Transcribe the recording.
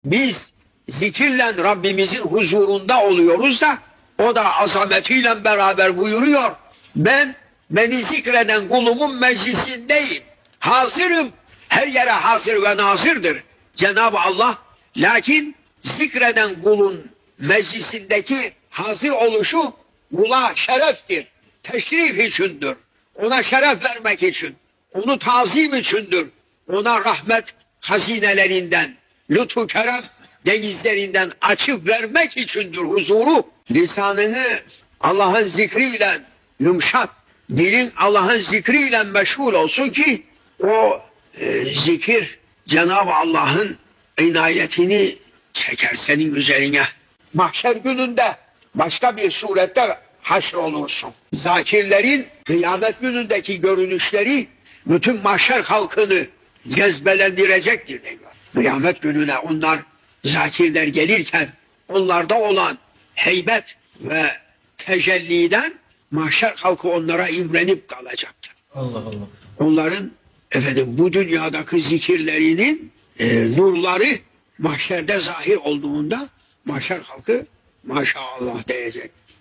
Biz zikirle Rabbimizin huzurunda oluyoruz da o da azametiyle beraber buyuruyor. Beni zikreden kulumun meclisindeyim. Hazırım. Her yere hazır ve nazırdır Cenab-ı Allah. Lakin zikreden kulun meclisindeki hazır oluşu kula şereftir. Teşrif içindir. Ona şeref vermek için. Onu tazim içindir. Ona rahmet hazinelerinden, lütfu kerem denizlerinden açıp vermek içindir huzuru. Lisanını Allah'ın zikriyle yumuşat. Dilin Allah'ın zikriyle meşgul olsun ki o zikir Cenab-ı Allah'ın inayetini çeker senin üzerine. Mahşer gününde başka bir surette haşr olursun. Zakirlerin kıyamet günündeki görünüşleri bütün mahşer halkını cezbelendirecektir diyor. Kıyamet gününe onlar zakirler gelirken onlarda olan heybet ve tecelliden mahşer halkı onlara imrenip kalacaktır. Allah Allah. Onların bu dünyadaki zikirlerinin nurları mahşerde zahir olduğunda mahşer halkı maşallah diyecek.